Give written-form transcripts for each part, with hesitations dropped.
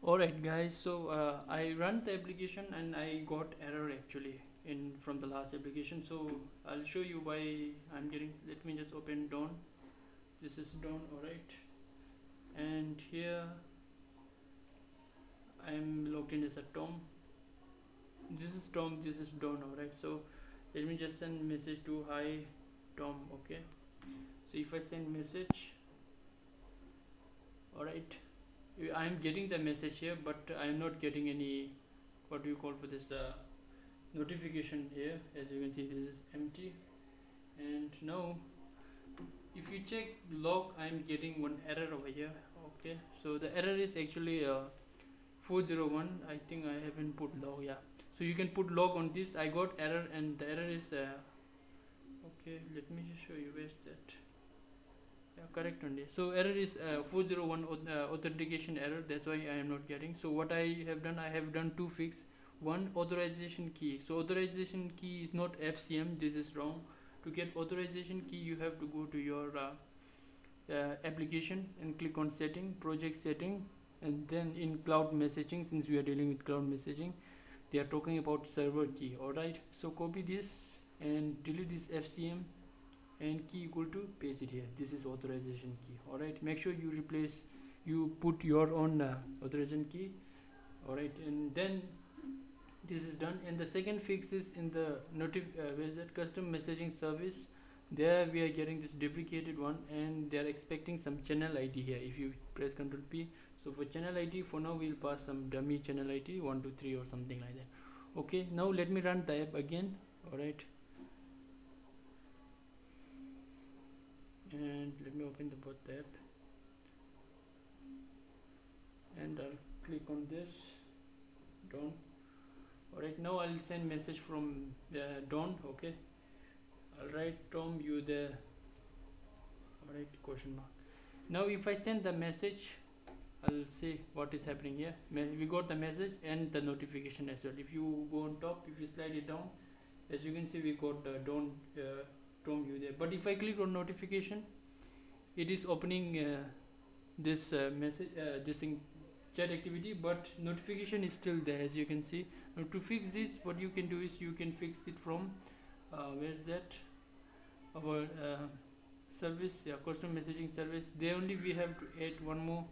Alright guys, so I run the application and I got error actually in from the last application. So I'll show you why I'm getting. Let me just open Dawn. This is Dawn, alright. And here I'm logged in as a Tom. This is Tom, this is Dawn, alright. So let me just send message to hi Tom, okay. So if I send message, alright, I'm getting the message here, but I'm not getting any, what do you call for this, notification here. As you can see, this is empty. And now if you check log, I'm getting one error over here, okay. So the error is actually 401. I think I haven't put log, yeah. So you can put log on this. I got error and the error is okay, let me just show you where's that. Yeah, correct only. So error is 401 authentication error. That's why I am not getting. So what I have done two fix. One, authorization key. So authorization key is not FCM. This is wrong. To get authorization key, you have to go to your application and click on setting, project setting, and then in cloud messaging. Since we are dealing with cloud messaging, they are talking about server key. All right. So copy this and delete this FCM and key equal to, paste it here. This is authorization key. All right, make sure you put your own authorization key. All right, and then this is done. And the second fix is in the where is that, custom messaging service. There we are getting this duplicated one and they are expecting some channel ID here. If you press Ctrl P, so for channel ID, for now we'll pass some dummy channel ID 123 or something like that. Okay, now let me run the app again. All right, and let me open the both app and I'll click on this Dawn. Alright, now I'll send message from Dawn. Okay, alright Tom, you there? Alright, question mark. Now if I send the message, I'll see what is happening here. We got the message and the notification as well. If you go on top, if you slide it down, as you can see, we got Dawn, Tom, you there. But if I click on notification, it is opening this message, this thing, chat activity, but notification is still there. As you can see, now to fix this, what you can do is you can fix it from where's that, our service, yeah, custom messaging service. There only we have to add one more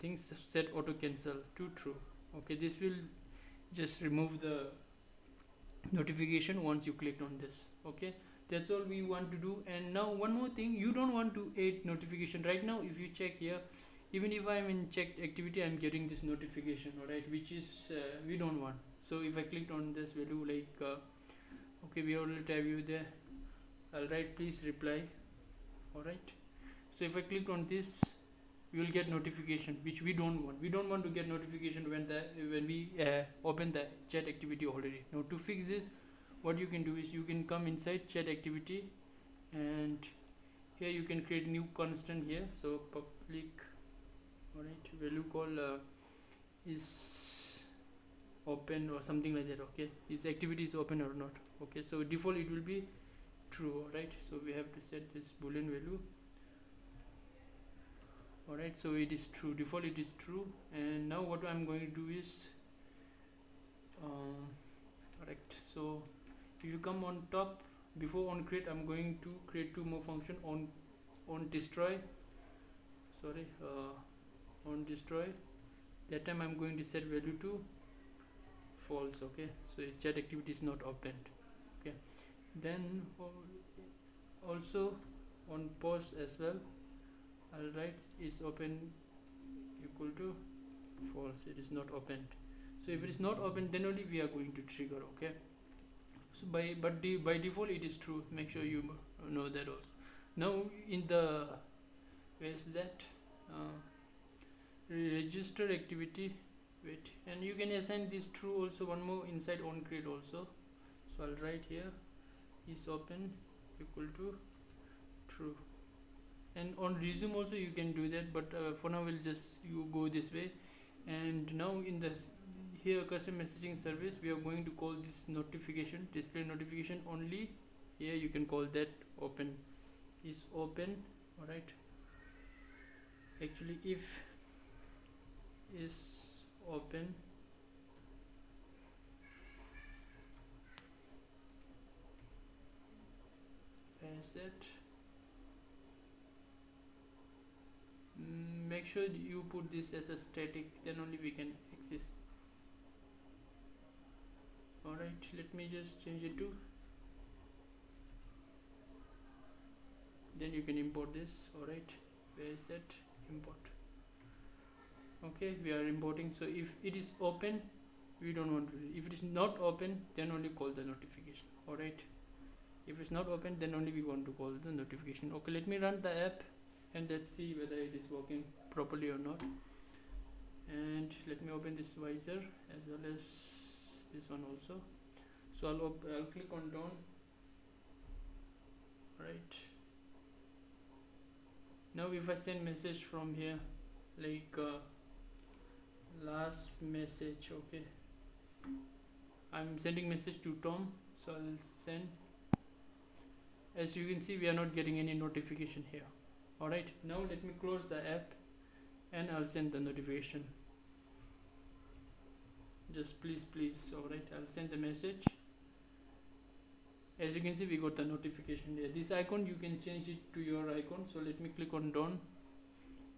thing, set auto cancel to true. Okay, this will just remove the notification once you clicked on this. Okay, that's all we want to do. And now one more thing, you don't want to add notification right now. If you check here, even if I'm in checked activity, I'm getting this notification, alright, which is we don't want. So if I clicked on this value, like okay, we already have you there. Alright, please reply. Alright, so if I click on this, we will get notification, which we don't want. We don't want to get notification when we open the chat activity already. Now to fix this, what you can do is you can come inside chat activity, and here you can create new constant here. So public, alright, value call is open or something like that. Okay, is activity is open or not. Okay, so default it will be true. Alright, so we have to set this boolean value. Alright, so it is true, default it is true. And now what I'm going to do is correct. So if you come on top, before on create, I'm going to create two more function. On destroy, sorry, on destroy, that time I'm going to set value to false. Okay, so chat activity is not opened. Okay, then also on pause as well, I'll write is open equal to false. It is not opened. So if it is not open, then only we are going to trigger. Okay, so by default it is true. Make sure you know that also. Now in the, where's that, register activity, wait, and you can assign this true also, one more inside on create also. So I'll write here is open equal to true. And on resume also you can do that, but for now we'll just you go this way. And now in this here custom messaging service, we are going to call this notification, display notification only. Here you can call that open is open. All right, actually if is open, paste it. Make sure you put this as a static, then only we can access. Alright, let me just change it to, then you can import this. Alright, where is that? Import. Okay, we are importing. So if it is open, we don't want to. If it is not open, then only call the notification. Alright, if it's not open, then only we want to call the notification. Okay, let me run the app and let's see whether it is working properly or not. And let me open this visor as well as this one also. So I'll click on done. Right, now if I send message from here, like last message, okay, I'm sending message to Tom, so I'll send. As you can see, we are not getting any notification here. Alright, now let me close the app and I'll send the notification. Just please. Alright, I'll send the message. As you can see, we got the notification here. This icon, you can change it to your icon. So let me click on done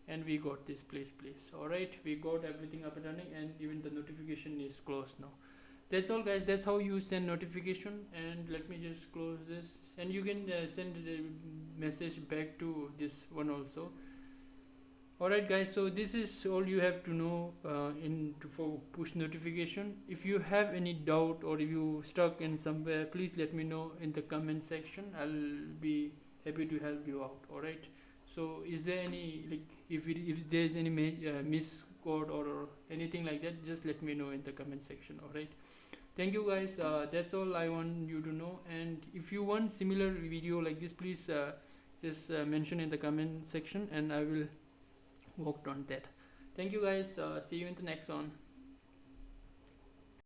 and we got this please. Alright, we got everything up and running and even the notification is closed now. That's all guys, that's how you send notification. And let me just close this, and you can send a message back to this one also. Alright guys, so this is all you have to know for push notification. If you have any doubt or if you stuck in somewhere, please let me know in the comment section. I'll be happy to help you out. Alright, so is there any, like, if there's any miscode or anything like that, just let me know in the comment section. Alright, thank you guys, that's all I want you to know. And if you want similar video like this, please just mention in the comment section and I will work on that. Thank you guys, see you in the next one.